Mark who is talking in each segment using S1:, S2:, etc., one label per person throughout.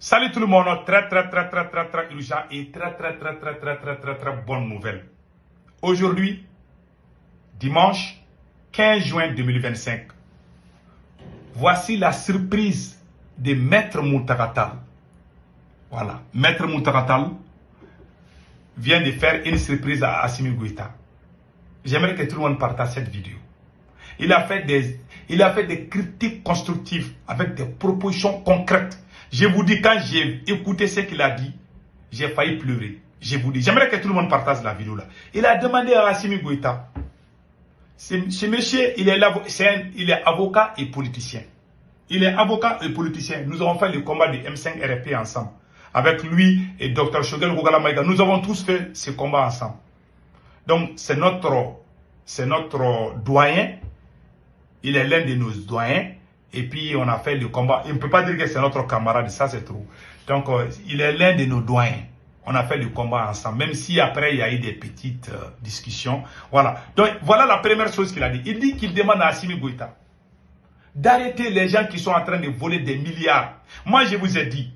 S1: Salut tout le monde, très urgent et très bonne nouvelle. Aujourd'hui, dimanche 15 juin 2025, voici la surprise de Maître Mountaga Tall. Voilà, Maître Mountaga Tall vient de faire une surprise à Assimi Goïta. J'aimerais que tout le monde partage cette vidéo. Il a fait des critiques constructives avec des propositions concrètes. Je vous dis, quand j'ai écouté ce qu'il a dit, j'ai failli pleurer. Je vous dis, j'aimerais que tout le monde partage la vidéo là. Il a demandé à Assimi Goïta. Ce monsieur, il est avocat et politicien. Il est avocat et politicien. Nous avons fait le combat de M5 RP ensemble. Avec lui et Dr Shogel Rugala Maïga. Nous avons tous fait ce combat ensemble. Donc, c'est notre doyen. Il est l'un de nos doyens. Et puis, on a fait le combat. Il ne peut pas dire que c'est notre camarade, ça c'est trop. Donc, il est l'un de nos doyens. On a fait le combat ensemble. Même si après, il y a eu des petites discussions. Voilà. Donc, voilà la première chose qu'il a dit. Il dit qu'il demande à Assimi Goïta d'arrêter les gens qui sont en train de voler des milliards. Moi, je vous ai dit,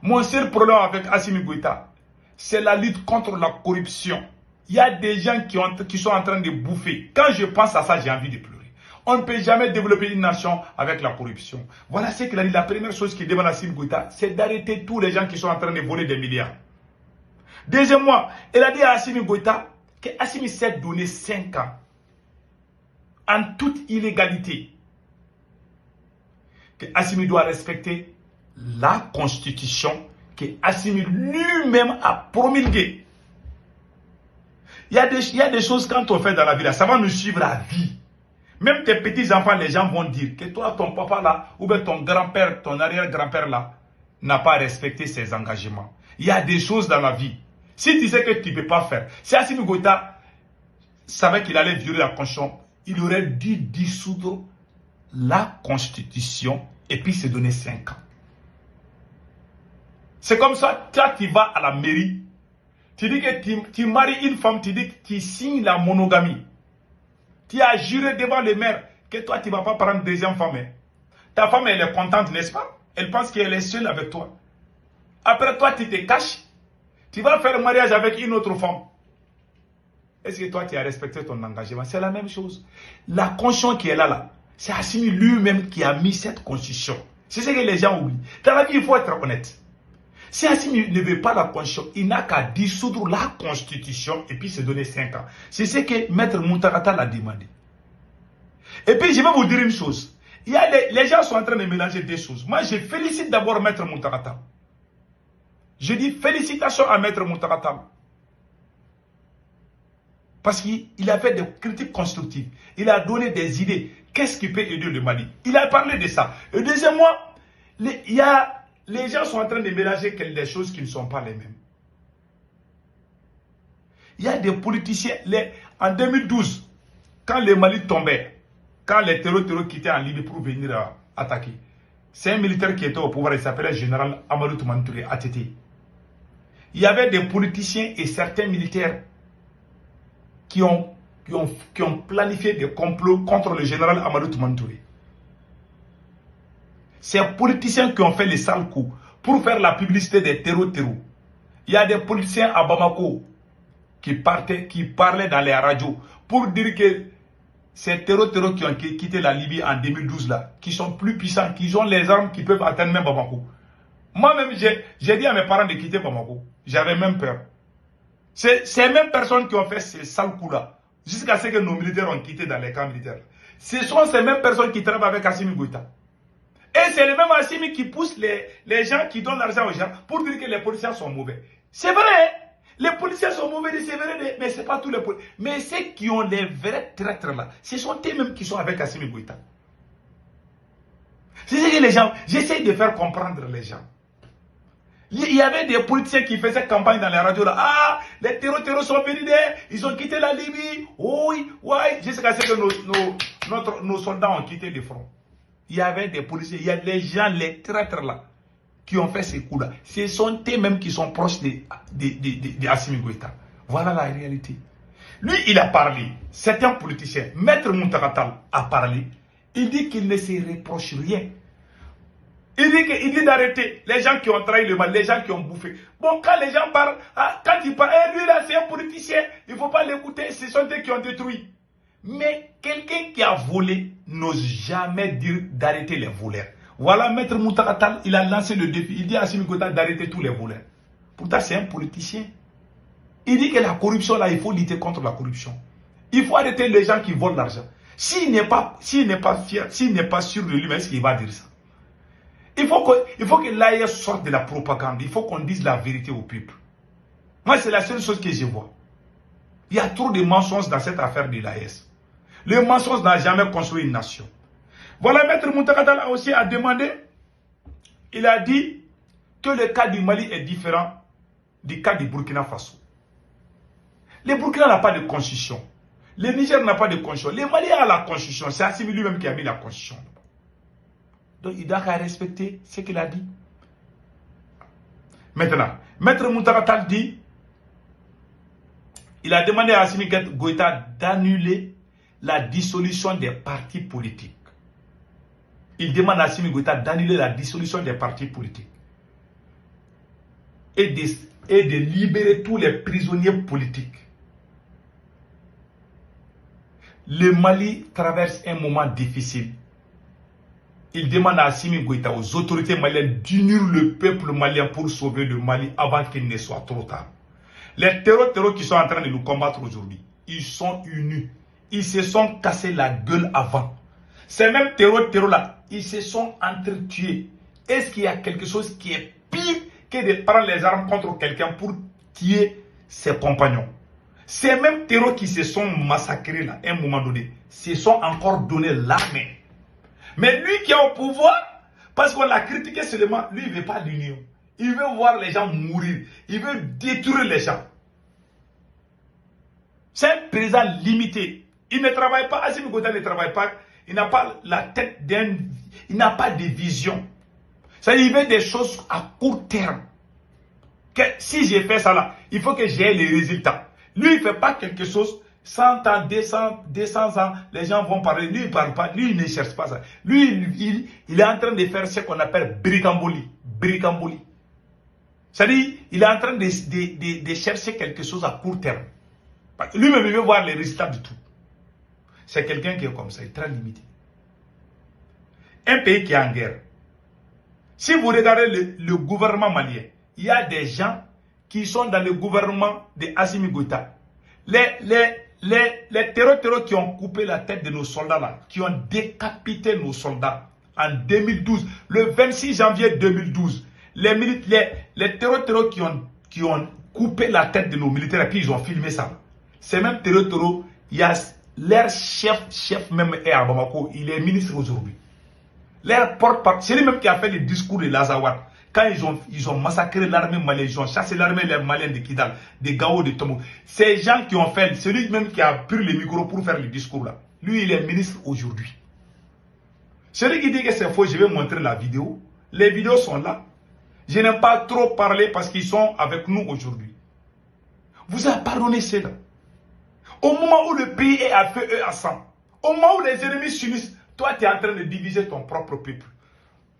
S1: mon seul problème avec Assimi Goïta, c'est la lutte contre la corruption. Il y a des gens qui sont en train de bouffer. Quand je pense à ça, j'ai envie de pleurer. On ne peut jamais développer une nation avec la corruption. Voilà ce qu'il a dit. La première chose qu'il demande à Assimi Goïta, c'est d'arrêter tous les gens qui sont en train de voler des milliards. Deuxièmement, il a dit à Assimi Goïta que Assimi s'est donné 5 ans en toute illégalité. Que Assimi doit respecter la constitution que Assimi lui-même a promulguée. Il y a des choses quand on fait dans la vie là, ça va nous suivre à vie. Même tes petits-enfants, les gens vont dire que toi, ton papa là, ou bien ton grand-père, ton arrière-grand-père là, n'a pas respecté ses engagements. Il y a des choses dans la vie. Si tu sais que tu ne peux pas faire, si Assimi Goïta savait qu'il allait violer la constitution, il aurait dû dissoudre la constitution et puis se donner 5 ans. C'est comme ça, toi tu vas à la mairie, tu dis que tu maries une femme, tu dis que tu signes la monogamie. Tu as juré devant le maire que toi, tu ne vas pas prendre une deuxième femme. Ta femme, elle est contente, n'est-ce pas? Elle pense qu'elle est seule avec toi. Après, toi, tu te caches. Tu vas faire le mariage avec une autre femme. Est-ce que toi, tu as respecté ton engagement? C'est la même chose. La constitution qui est là, c'est Assimi lui-même qui a mis cette constitution. C'est ce que les gens oublient. Dans la vie, il faut être honnête. Si Assimi ne veut pas la constitution, il n'a qu'à dissoudre la constitution et puis se donner 5 ans. C'est ce que Maître Mountaga Tall a demandé. Et puis je vais vous dire une chose. Les gens sont en train de mélanger des choses. Moi je félicite d'abord Maître Mountaga Tall. Je dis félicitations à Maître Mountaga Tall. Parce qu'il a fait des critiques constructives. Il a donné des idées. Qu'est-ce qui peut aider le Mali? Il a parlé de ça. Et deuxièmement, les gens sont en train de mélanger des choses qui ne sont pas les mêmes. Il y a des politiciens, en 2012, quand le Mali tombait, quand les terroristes quittaient en Libye pour venir attaquer, c'est un militaire qui était au pouvoir, il s'appelait général Amadou Toumani Touré, ATT. Il y avait des politiciens et certains militaires qui ont planifié des complots contre le général Amadou Toumani Touré. Ces politiciens qui ont fait les sales coups pour faire la publicité des terreaux. Il y a des politiciens à Bamako qui parlaient dans les radios pour dire que ces terreaux qui ont quitté la Libye en 2012 là, qui sont plus puissants, qui ont les armes qui peuvent atteindre même Bamako. Moi-même, j'ai dit à mes parents de quitter Bamako. J'avais même peur. C'est ces mêmes personnes qui ont fait ces sales coups là, jusqu'à ce que nos militaires ont quitté dans les camps militaires. Ce sont ces mêmes personnes qui travaillent avec Assimi Goïta. Et c'est le même Assimi qui pousse les gens qui donnent l'argent aux gens pour dire que les policiers sont mauvais. C'est vrai, hein? Les policiers sont mauvais, c'est vrai, mais ce n'est pas tous les policiers. Mais ceux qui ont les vrais traîtres là, ce sont eux-mêmes qui sont avec Assimi Goïta. C'est ce que les gens, j'essaie de faire comprendre les gens. Il y avait des politiciens qui faisaient campagne dans les radios là. Ah, les terroristes sont venus, ils ont quitté la Libye. Oui, jusqu'à ce que nos soldats ont quitté le front. Il y avait des policiers, il y a des gens, les traîtres là, qui ont fait ces coups là. Ce sont eux-mêmes qui sont proches de Assimi Goïta. Voilà la réalité. Lui, il a parlé. C'est un politicien. Maître Mountaga Tall a parlé. Il dit qu'il ne se reproche rien. Il dit d'arrêter les gens qui ont trahi le Mali, les gens qui ont bouffé. Bon, quand les gens parlent, quand ils parlent, lui là c'est un politicien, il ne faut pas l'écouter, ce sont eux qui ont détruit. Mais quelqu'un qui a volé n'ose jamais dire d'arrêter les voleurs. Voilà, Maître Muntaka Tall, il a lancé le défi. Il dit à Assimi Goïta d'arrêter tous les voleurs. Pourtant, c'est un politicien. Il dit que la corruption, là, il faut lutter contre la corruption. Il faut arrêter les gens qui volent l'argent. S'il n'est pas fier, s'il n'est pas sûr de lui, est-ce qu'il va dire ça? Il faut que l'AES sorte de la propagande. Il faut qu'on dise la vérité au peuple. Moi, c'est la seule chose que je vois. Il y a trop de mensonges dans cette affaire de l'AES. Le mensonge n'a jamais construit une nation. Voilà, Maître Muntaka Tall aussi a demandé, il a dit que le cas du Mali est différent du cas du Burkina Faso. Le Burkina n'a pas de constitution. Le Niger n'a pas de constitution. Le Mali a la constitution. C'est Assimi lui-même qui a mis la constitution. Donc il doit respecter ce qu'il a dit. Maintenant, Maître Muntaka Tall dit, il a demandé à Assimi Goïta d'annuler la dissolution des partis politiques. Il demande à Assimi Goïta d'annuler la dissolution des partis politiques. Et de libérer tous les prisonniers politiques. Le Mali traverse un moment difficile. Il demande à Assimi Goïta, aux autorités maliennes, d'unir le peuple malien pour sauver le Mali avant qu'il ne soit trop tard. Les terroristes qui sont en train de nous combattre aujourd'hui, ils sont unis. Ils se sont cassés la gueule avant. Ces mêmes terroristes-là, ils se sont entretués. Est-ce qu'il y a quelque chose qui est pire que de prendre les armes contre quelqu'un pour tuer ses compagnons? Ces mêmes terroristes qui se sont massacrés là, à un moment donné, se sont encore donné l'arme. Mais lui qui est au pouvoir, parce qu'on l'a critiqué seulement, lui il ne veut pas l'union. Il veut voir les gens mourir. Il veut détruire les gens. C'est un président limité. Il ne travaille pas, Assimi Goïta ne travaille pas. Il n'a pas la tête d'un... Il n'a pas de vision. C'est-à-dire qu'il veut des choses à court terme. Que si j'ai fait ça là, il faut que j'ai les résultats. Lui, il ne fait pas quelque chose, 100 ans, 200 ans, les gens vont parler. Lui, il ne parle pas. Lui, il ne cherche pas ça. Lui, il est en train de faire ce qu'on appelle bricamboli. Bricamboli. C'est-à-dire, il est en train de chercher quelque chose à court terme. Lui-même, il veut voir les résultats du tout. C'est quelqu'un qui est comme ça, il est très limité. Un pays qui est en guerre. Si vous regardez le gouvernement malien, il y a des gens qui sont dans le gouvernement de Assimi Goïta. Les terroristes qui ont coupé la tête de nos soldats là, qui ont décapité nos soldats en 2012, le 26 janvier 2012, les terroristes qui ont coupé la tête de nos militaires et puis ils ont filmé ça. Ces mêmes terroristes, il y a leur chef même est à Bamako, il est ministre aujourd'hui. Leur porte-parole, c'est lui-même qui a fait le discours de l'Azawad. Quand ils ont massacré l'armée malienne, ils ont chassé l'armée malienne de Kidal, de Gao, de Tomo. Ces gens qui ont fait, c'est lui-même qui a pris le micro pour faire le discours là. Lui, il est ministre aujourd'hui. Celui qui dit que c'est faux, je vais montrer la vidéo. Les vidéos sont là. Je n'aime pas trop parler parce qu'ils sont avec nous aujourd'hui. Vous avez pardonné cela. Au moment où le pays est à feu et à sang, au moment où les ennemis s'unissent, toi tu es en train de diviser ton propre peuple.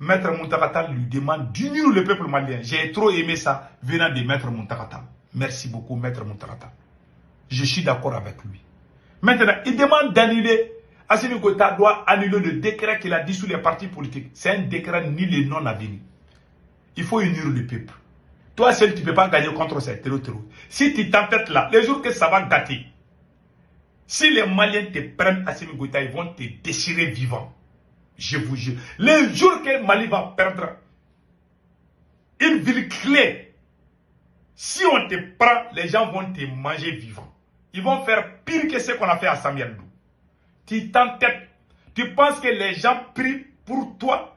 S1: Maître Muntaka Tall lui demande d'unir le peuple malien. J'ai trop aimé ça venant de Maître Muntaka Tall. Merci beaucoup Maître Muntaka Tall. Je suis d'accord avec lui. Maintenant, il demande d'annuler. Assimi Goïta doit annuler le décret qu'il a dissous les partis politiques. C'est un décret ni le non avenu. Il faut unir le peuple. Toi seul tu ne peux pas gagner contre ces terroristes. Si tu t'entêtes là, les jours que ça va gâter, si les Maliens te prennent Assimi Goïta, ils vont te déchirer vivant. Je vous jure. Le jour que Mali va perdre une ville clé, si on te prend, les gens vont te manger vivant. Ils vont faire pire que ce qu'on a fait à Samiandou. Tu t'entêtes. Tu penses que les gens prient pour toi.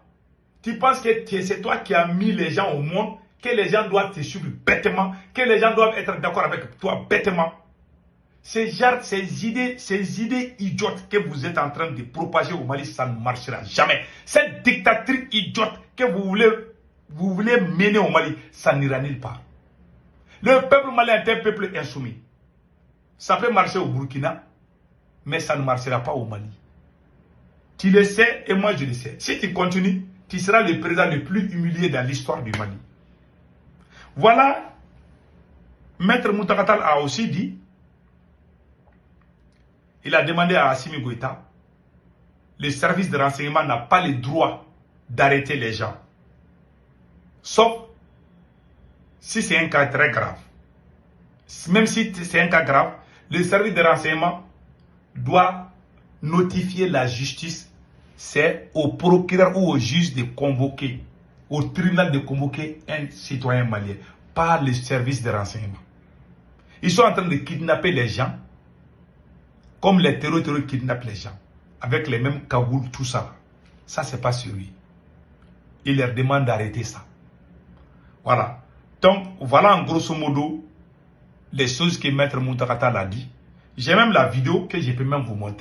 S1: Tu penses que c'est toi qui as mis les gens au monde, que les gens doivent te suivre bêtement, que les gens doivent être d'accord avec toi bêtement. Ces idées idiotes que vous êtes en train de propager au Mali, ça ne marchera jamais. Cette dictature idiote que vous voulez mener au Mali, ça n'ira nulle part. Le peuple malien est un peuple insoumis. Ça peut marcher au Burkina, mais ça ne marchera pas au Mali. Tu le sais et moi je le sais. Si tu continues, tu seras le président le plus humilié dans l'histoire du Mali. Voilà, Maître Mountaga Tall a aussi dit, il a demandé à Assimi Goïta, le service de renseignement n'a pas le droit d'arrêter les gens. Sauf si c'est un cas très grave. Même si c'est un cas grave, le service de renseignement doit notifier la justice. C'est au procureur ou au juge de convoquer, au tribunal de convoquer un citoyen malien, pas le service de renseignement. Ils sont en train de kidnapper les gens, comme les terroristes kidnappent les gens, avec les mêmes cagoules, tout ça. Ça, c'est pas sérieux. Il leur demande d'arrêter ça. Voilà. Donc, voilà en grosso modo les choses que Maître Mountaga Tall a dit. J'ai même la vidéo que je peux même vous montrer.